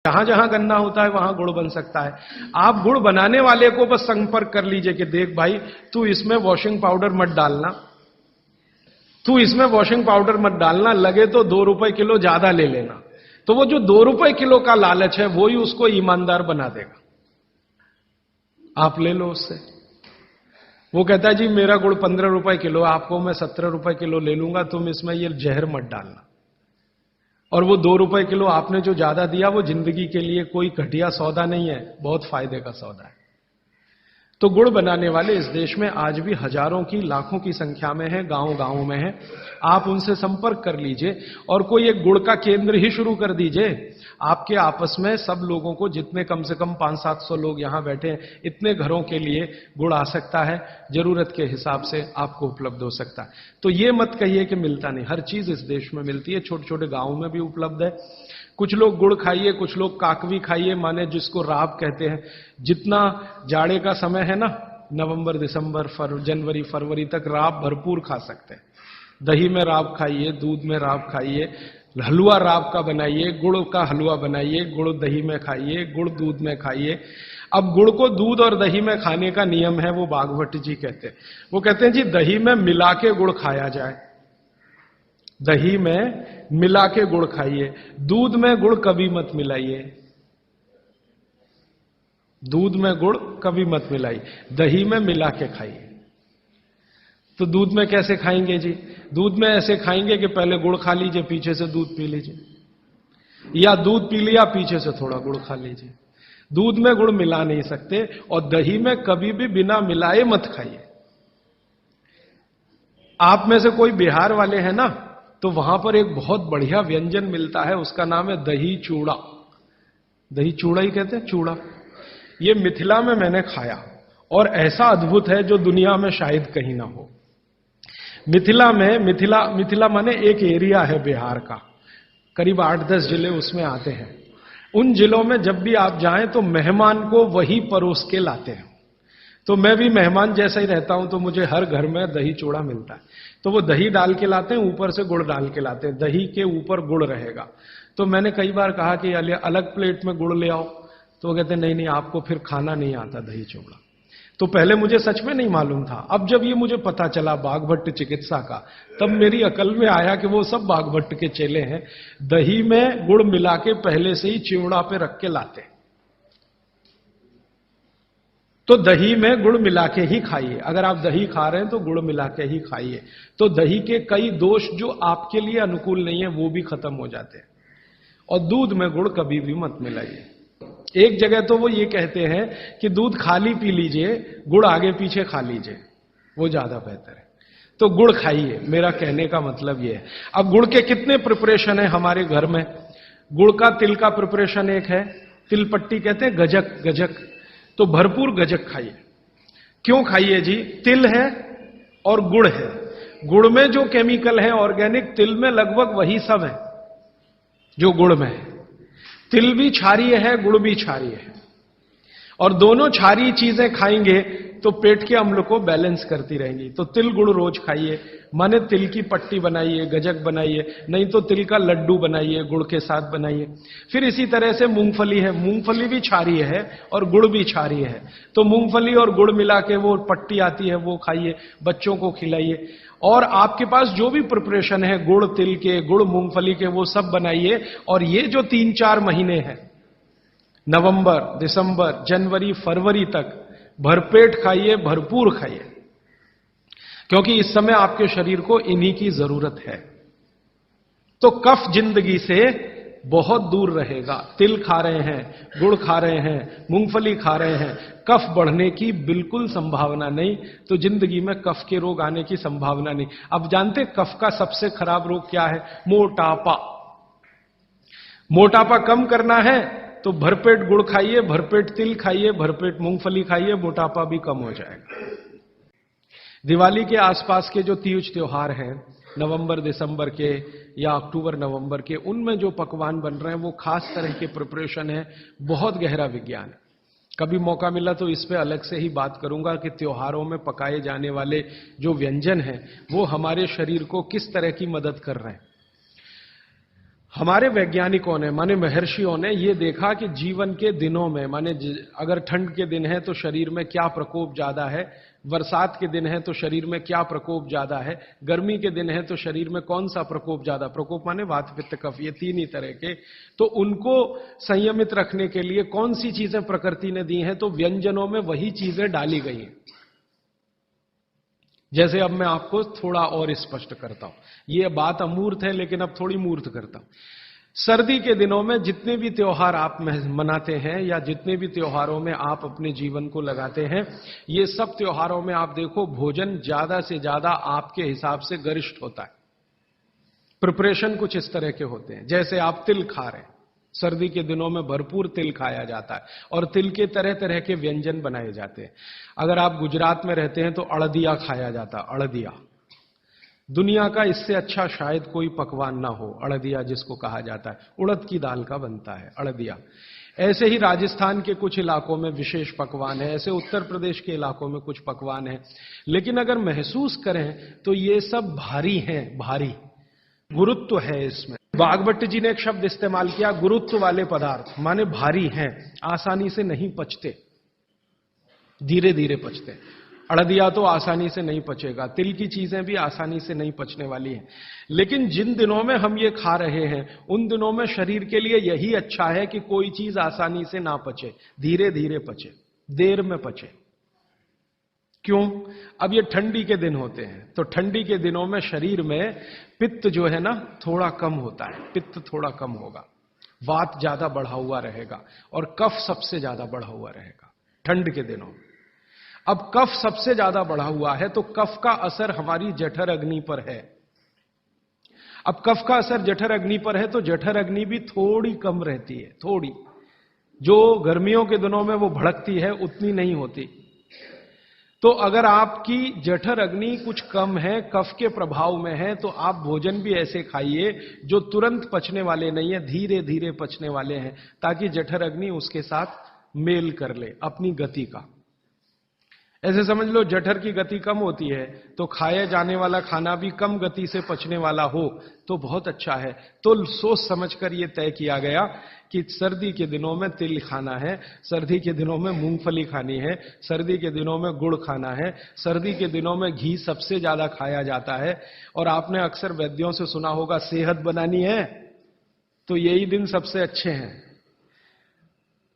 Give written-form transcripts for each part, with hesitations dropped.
जहां जहां गन्ना होता है वहां गुड़ बन सकता है। आप गुड़ बनाने वाले को बस संपर्क कर लीजिए कि देख भाई, तू इसमें वॉशिंग पाउडर मत डालना, तू इसमें वॉशिंग पाउडर मत डालना, लगे तो 2 रुपए किलो ज्यादा ले लेना। तो वो जो 2 रुपए किलो का लालच है वो ही उसको ईमानदार बना देगा। आप ले लो उससे। वो कहता है जी मेरा गुड़ 15 रुपए किलो, आपको मैं 17 रुपए किलो ले लूंगा, तुम इसमें ये जहर मत डालना। और वो 2 रुपए किलो आपने जो ज्यादा दिया वो जिंदगी के लिए कोई घटिया सौदा नहीं है, बहुत फायदे का सौदा है। तो गुड़ बनाने वाले इस देश में आज भी हजारों की, लाखों की संख्या में हैं, गांव गांव में हैं। आप उनसे संपर्क कर लीजिए और कोई एक गुड़ का केंद्र ही शुरू कर दीजिए। आपके आपस में सब लोगों को, जितने कम से कम 500-700 लोग यहां बैठे हैं, इतने घरों के लिए गुड़ आ सकता है, जरूरत के हिसाब से आपको उपलब्ध हो सकता है। तो ये मत कहिए कि मिलता नहीं, हर चीज इस देश में मिलती है, छोटे छोटे गांवों में भी उपलब्ध है। कुछ लोग गुड़ खाइए, कुछ लोग काकवी खाइए, माने जिसको राब कहते हैं। जितना जाड़े का समय है ना, नवंबर, दिसंबर, जनवरी, फरवरी तक राब भरपूर खा सकते हैं। दही में राब खाइए, दूध में राब खाइए, हलवा राब का बनाइए, गुड़ का हलवा बनाइए, गुड़ दही में खाइए, गुड़ दूध में खाइए। अब गुड़ को दूध और दही में खाने का नियम है, वो बागभट्ट जी कहते हैं। वो कहते हैं जी दही में मिला के गुड़ खाया जाए, दही में मिला के गुड़ खाइए, दूध में गुड़ कभी मत मिलाइए, दूध में गुड़ कभी मत मिलाइए, दही में मिला के खाइए। तो दूध में कैसे खाएंगे जी? दूध में ऐसे खाएंगे कि पहले गुड़ खा लीजिए, पीछे से दूध पी लीजिए, या दूध पी लिया, पीछे से थोड़ा गुड़ खा लीजिए। दूध में गुड़ मिला नहीं सकते, और दही में कभी भी बिना मिलाए मत खाइए। आप में से कोई बिहार वाले हैं ना, तो वहां पर एक बहुत बढ़िया व्यंजन मिलता है, उसका नाम है दही चूड़ा। दही चूड़ा ही कहते हैं, चूड़ा। ये मिथिला में मैंने खाया और ऐसा अद्भुत है जो दुनिया में शायद कहीं ना हो। मिथिला में, मिथिला माने एक एरिया है बिहार का, करीब 8-10 जिले उसमें आते हैं। उन जिलों में जब भी आप जाएं तो मेहमान को वही परोस के लाते हैं। तो मैं भी मेहमान जैसा ही रहता हूं, तो मुझे हर घर में दही चूड़ा मिलता है। तो वो दही डाल के लाते हैं, ऊपर से गुड़ डाल के लाते हैं, दही के ऊपर गुड़ रहेगा। तो मैंने कई बार कहा कि अलग प्लेट में गुड़ ले आओ, तो वो कहते नहीं नहीं, आपको फिर खाना नहीं आता दही चूड़ा। तो पहले मुझे सच में नहीं मालूम था। अब जब ये मुझे पता चला बागभट्ट चिकित्सा का, तब मेरी अकल में आया कि वो सब बागभट्ट के चेले हैं, दही में गुड़ मिला के पहले से ही चिवड़ा पे रख के लाते। तो दही में गुड़ मिला के ही खाइए। अगर आप दही खा रहे हैं तो गुड़ मिला के ही खाइए। तो दही के कई दोष जो आपके लिए अनुकूल नहीं है वो भी खत्म हो जाते हैं। और दूध में गुड़ कभी भी मत मिलाइए। एक जगह तो वो ये कहते हैं कि दूध खाली पी लीजिए, गुड़ आगे पीछे खा लीजिए, वो ज्यादा बेहतर है। तो गुड़ खाइए, मेरा कहने का मतलब ये है। अब गुड़ के कितने प्रिपरेशन है हमारे घर में? गुड़ का, तिल का प्रिपरेशन एक है, तिल पट्टी कहते हैं, गजक, गजक। तो भरपूर गजक खाइए। क्यों खाइए जी? तिल है और गुड़ है। गुड़ में जो केमिकल है ऑर्गेनिक, तिल में लगभग वही सब है जो गुड़ में है। तिल भी क्षारीय है, गुड़ भी क्षारीय है, और दोनों क्षारीय चीजें खाएंगे तो पेट के अम्ल को बैलेंस करती रहेंगी। तो तिल गुड़ रोज खाइए, माने तिल की पट्टी बनाइए, गजक बनाइए, नहीं तो तिल का लड्डू बनाइए, गुड़ के साथ बनाइए। फिर इसी तरह से मूंगफली है, मूंगफली भी क्षारीय है और गुड़ भी क्षारीय है। तो मूंगफली और गुड़ मिला के वो पट्टी आती है, वो खाइए, बच्चों को खिलाइए। और आपके पास जो भी प्रिपरेशन है गुड़ तिल के, गुड़ मूंगफली के, वो सब बनाइए। और ये जो 3-4 महीने हैं, नवंबर, दिसंबर, जनवरी, फरवरी तक, भरपेट खाइए, भरपूर खाइए, क्योंकि इस समय आपके शरीर को इन्हीं की जरूरत है। तो कफ जिंदगी से बहुत दूर रहेगा। तिल खा रहे हैं, गुड़ खा रहे हैं, मूंगफली खा रहे हैं, कफ बढ़ने की बिल्कुल संभावना नहीं। तो जिंदगी में कफ के रोग आने की संभावना नहीं। अब जानते कफ का सबसे खराब रोग क्या है? मोटापा। मोटापा कम करना है तो भरपेट गुड़ खाइए, भरपेट तिल खाइए, भरपेट मूंगफली खाइए, मोटापा भी कम हो जाएगा। दिवाली के आसपास के जो तीज त्योहार हैं, नवंबर दिसंबर के या अक्टूबर नवंबर के, उनमें जो पकवान बन रहे हैं वो खास तरह के प्रिपरेशन है, बहुत गहरा विज्ञान है। कभी मौका मिला तो इस पे अलग से ही बात करूंगा कि त्योहारों में पकाए जाने वाले जो व्यंजन हैं वो हमारे शरीर को किस तरह की मदद कर रहे हैं। हमारे वैज्ञानिकों ने माने महर्षियों ने ये देखा कि जीवन के दिनों में माने अगर ठंड के दिन है तो शरीर में क्या प्रकोप ज्यादा है, बरसात के दिन है तो शरीर में क्या प्रकोप ज्यादा है, गर्मी के दिन है तो शरीर में कौन सा प्रकोप ज्यादा, प्रकोप माने वात पित्त कफ, ये तीन ही तरह के, तो उनको संयमित रखने के लिए कौन सी चीजें प्रकृति ने दी हैं, तो व्यंजनों में वही चीजें डाली गई हैं। जैसे अब मैं आपको थोड़ा और स्पष्ट करता हूं, ये बात अमूर्त है लेकिन अब थोड़ी मूर्त करता हूं। सर्दी के दिनों में जितने भी त्योहार आप मनाते हैं या जितने भी त्योहारों में आप अपने जीवन को लगाते हैं, ये सब त्योहारों में आप देखो भोजन ज्यादा से ज्यादा आपके हिसाब से गरिष्ठ होता है। प्रिपरेशन कुछ इस तरह के होते हैं, जैसे आप तिल खा रहे हैं, सर्दी के दिनों में भरपूर तिल खाया जाता है और तिल के तरह तरह के व्यंजन बनाए जाते हैं। अगर आप गुजरात में रहते हैं तो अड़दिया खाया जाता है, अड़दिया। दुनिया का इससे अच्छा शायद कोई पकवान ना हो, अड़दिया जिसको कहा जाता है, उड़द की दाल का बनता है अड़दिया। ऐसे ही राजस्थान के कुछ इलाकों में विशेष पकवान है, ऐसे उत्तर प्रदेश के इलाकों में कुछ पकवान है। लेकिन अगर महसूस करें तो ये सब भारी हैं, भारी गुरुत्व है इसमें। बागभट्ट जी ने एक शब्द इस्तेमाल किया, गुरुत्व वाले पदार्थ, माने भारी हैं, आसानी से नहीं पचते, धीरे धीरे पचते। अड़दिया तो आसानी से नहीं पचेगा, तिल की चीजें भी आसानी से नहीं पचने वाली हैं। लेकिन जिन दिनों में हम ये खा रहे हैं उन दिनों में शरीर के लिए यही अच्छा है कि कोई चीज आसानी से ना पचे, धीरे धीरे पचे, देर में पचे। क्यों? अब ये ठंडी के दिन होते हैं तो ठंडी के दिनों में शरीर में पित्त जो है ना थोड़ा कम होता है, पित्त थोड़ा कम होगा, वात ज्यादा बढ़ा हुआ रहेगा और कफ सबसे ज्यादा बढ़ा हुआ रहेगा ठंड के दिनों में। अब कफ सबसे ज्यादा बढ़ा हुआ है तो कफ का असर हमारी जठर अग्नि पर है। अब कफ का असर जठर अग्नि पर है तो जठर अग्नि भी थोड़ी कम रहती है, थोड़ी, जो गर्मियों के दिनों में वो भड़कती है उतनी नहीं होती। तो अगर आपकी जठर अग्नि कुछ कम है, कफ के प्रभाव में है, तो आप भोजन भी ऐसे खाइए जो तुरंत पचने वाले नहीं है, धीरे धीरे पचने वाले हैं, ताकि जठर अग्नि उसके साथ मेल कर ले अपनी गति का। ऐसे समझ लो जठर की गति कम होती है तो खाए जाने वाला खाना भी कम गति से पचने वाला हो तो बहुत अच्छा है। तो सोच समझकर यह तय किया गया कि सर्दी के दिनों में तिल खाना है, सर्दी के दिनों में मूंगफली खानी है, सर्दी के दिनों में गुड़ खाना है, सर्दी के दिनों में घी सबसे ज्यादा खाया जाता है। और आपने अक्सर वैद्यों से सुना होगा सेहत बनानी है तो यही दिन सबसे अच्छे हैं,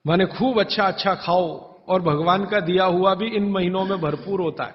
माने खूब अच्छा अच्छा खाओ। और भगवान का दिया हुआ भी इन महीनों में भरपूर होता है,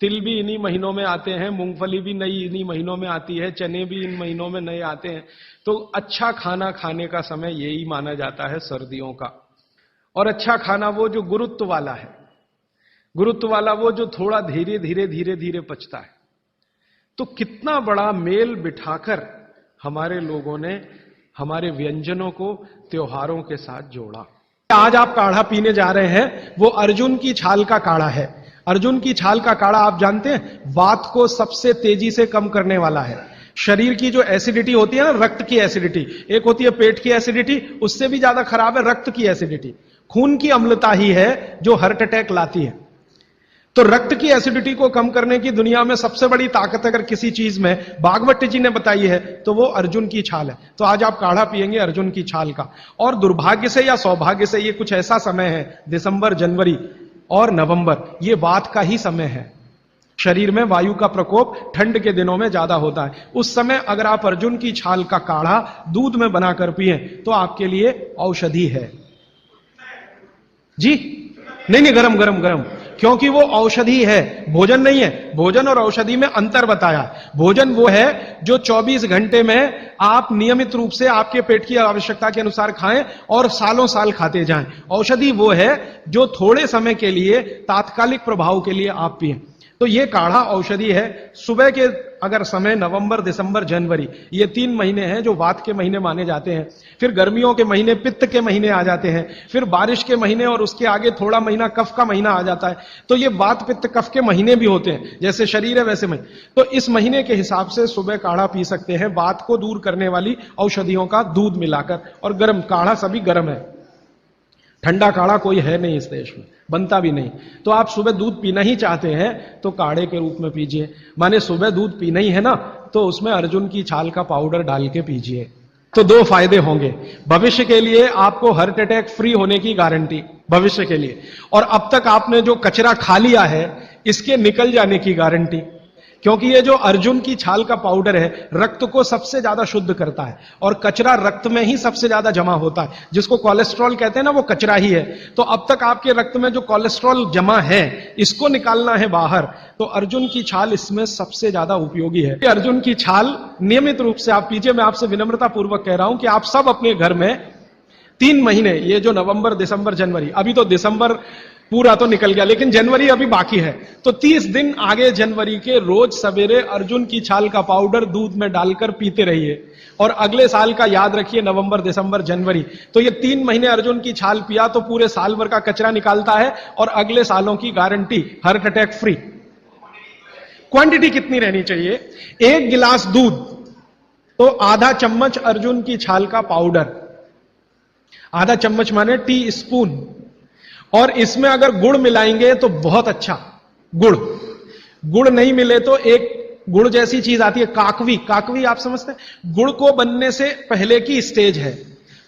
तिल भी इन्हीं महीनों में आते हैं, मूंगफली भी नई इन्हीं महीनों में आती है, चने भी इन महीनों में नए आते हैं। तो अच्छा खाना खाने का समय यही माना जाता है सर्दियों का। और अच्छा खाना वो जो गुरुत्व वाला है, गुरुत्व वाला वो जो थोड़ा धीरे धीरे धीरे धीरे पचता है। तो कितना बड़ा मेल बिठाकर हमारे लोगों ने हमारे व्यंजनों को त्योहारों के साथ जोड़ा। आज आप काढ़ा पीने जा रहे हैं, वो अर्जुन की छाल का काढ़ा है। अर्जुन की छाल का काढ़ा आप जानते हैं वात को सबसे तेजी से कम करने वाला है। शरीर की जो एसिडिटी होती है ना, रक्त की एसिडिटी, एक होती है पेट की एसिडिटी, उससे भी ज्यादा खराब है रक्त की एसिडिटी। खून की अम्लता ही है जो हार्ट अटैक लाती है। तो रक्त की एसिडिटी को कम करने की दुनिया में सबसे बड़ी ताकत अगर किसी चीज में बागभट्ट जी ने बताई है तो वो अर्जुन की छाल है। तो आज आप काढ़ा पिएंगे अर्जुन की छाल का। और दुर्भाग्य से या सौभाग्य से ये कुछ ऐसा समय है, दिसंबर, जनवरी और नवंबर, ये वात का ही समय है। शरीर में वायु का प्रकोप ठंड के दिनों में ज्यादा होता है। उस समय अगर आप अर्जुन की छाल का काढ़ा दूध में बनाकर पिए तो आपके लिए औषधि है जी। नहीं, गरम गरम गरम, क्योंकि वो औषधि है, भोजन नहीं है। भोजन और औषधि में अंतर बताया। भोजन वो है जो 24 घंटे में आप नियमित रूप से आपके पेट की आवश्यकता के अनुसार खाएं और सालों साल खाते जाएं। औषधि वो है जो थोड़े समय के लिए तात्कालिक प्रभाव के लिए आप पिएं। तो ये काढ़ा औषधि है। सुबह के अगर समय नवंबर, दिसंबर, जनवरी, ये 3 महीने हैं जो वात के महीने माने जाते हैं। फिर गर्मियों के महीने पित्त के महीने आ जाते हैं। फिर बारिश के महीने और उसके आगे थोड़ा महीना कफ का महीना आ जाता है। तो ये वात पित्त कफ के महीने भी होते हैं, जैसे शरीर है वैसे में। तो इस महीने के हिसाब से सुबह काढ़ा पी सकते हैं, वात को दूर करने वाली औषधियों का दूध मिलाकर। और गर्म काढ़ा सभी गर्म है, ठंडा काढ़ा कोई है नहीं इस देश में, बनता भी नहीं। तो आप सुबह दूध पीना ही चाहते हैं तो काढ़े के रूप में पीजिए। माने सुबह दूध पीना ही है ना, तो उसमें अर्जुन की छाल का पाउडर डाल के पीजिए। तो दो फायदे होंगे। भविष्य के लिए आपको हार्ट अटैक फ्री होने की गारंटी भविष्य के लिए, और अब तक आपने जो कचरा खा लिया है इसके निकल जाने की गारंटी, क्योंकि ये जो अर्जुन की छाल का पाउडर है रक्त को सबसे ज्यादा शुद्ध करता है, और कचरा रक्त में ही सबसे ज्यादा जमा होता है, जिसको कोलेस्ट्रॉल कहते हैं ना, वो कचरा ही है। तो अब तक आपके रक्त में जो कोलेस्ट्रॉल जमा है इसको निकालना है बाहर, तो अर्जुन की छाल इसमें सबसे ज्यादा उपयोगी है। अर्जुन की छाल नियमित रूप से आप पीजिए। मैं आपसे विनम्रता पूर्वक कह रहा हूं कि आप सब अपने घर में 3 महीने, ये जो नवंबर, दिसंबर, जनवरी, अभी तो दिसंबर पूरा तो निकल गया लेकिन जनवरी अभी बाकी है, तो 30 दिन आगे जनवरी के रोज सवेरे अर्जुन की छाल का पाउडर दूध में डालकर पीते रहिए, और अगले साल का याद रखिए, नवंबर, दिसंबर, जनवरी। तो ये 3 महीने अर्जुन की छाल पिया तो पूरे साल भर का कचरा निकालता है, और अगले सालों की guarantee heart attack free. Quantity कितनी रहनी चाहिए? 1 गिलास दूध तो आधा चम्मच अर्जुन की छाल का पाउडर, आधा चम्मच माने टी स्पून, और इसमें अगर गुड़ मिलाएंगे तो बहुत अच्छा। गुड़ नहीं मिले तो एक गुड़ जैसी चीज आती है काकवी, काकवी आप समझते हैं? गुड़ को बनने से पहले की स्टेज है,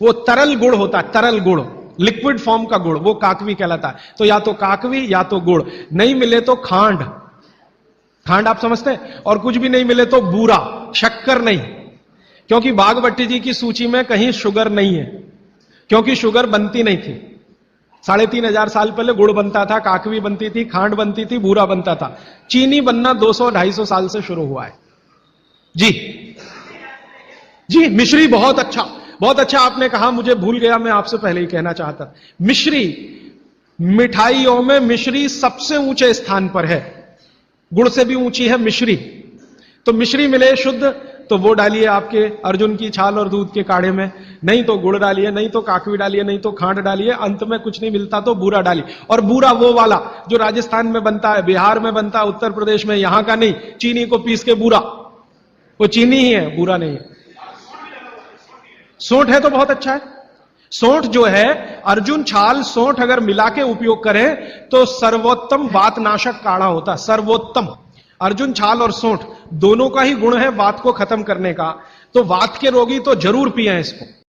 वो तरल गुड़ होता है, तरल गुड़, लिक्विड फॉर्म का गुड़, वो काकवी कहलाता है। तो या तो काकवी या तो गुड़, नहीं मिले तो खांड, खांड आप समझते हैं? और कुछ भी नहीं मिले तो बूरा, शक्कर नहीं, क्योंकि बागभट्टी जी की सूची में कहीं शुगर नहीं है, क्योंकि शुगर बनती नहीं थी। 3500 साल पहले गुड़ बनता था, काकवी बनती थी, खांड बनती थी, बूरा बनता था। चीनी बनना 200-250 साल से शुरू हुआ है। जी मिश्री बहुत अच्छा, बहुत अच्छा आपने कहा, मुझे भूल गया, मैं आपसे पहले ही कहना चाहता। मिश्री, मिठाइयों में मिश्री सबसे ऊंचे स्थान पर है, गुड़ से भी ऊंची है मिश्री। तो मिश्री मिले शुद्ध तो वो डालिए आपके अर्जुन की छाल और दूध के काढ़े में, नहीं तो गुड़ डालिए, नहीं तो काकवी डालिए, नहीं तो खांड डालिए, अंत में कुछ नहीं मिलता तो बूरा डालिए। और बूरा वो वाला जो राजस्थान में बनता है, बिहार में बनता है, उत्तर प्रदेश में, यहां का नहीं, चीनी को पीस के बूरा, वो चीनी ही है, बूरा नहीं है। सोंठ है तो बहुत अच्छा है। सोंठ जो है, अर्जुन छाल सोंठ अगर मिला के उपयोग करें तो सर्वोत्तम वातनाशक काढ़ा होता है, सर्वोत्तम। अर्जुन छाल और सोंठ दोनों का ही गुण है वात को खत्म करने का, तो वात के रोगी तो जरूर पिएं इसको।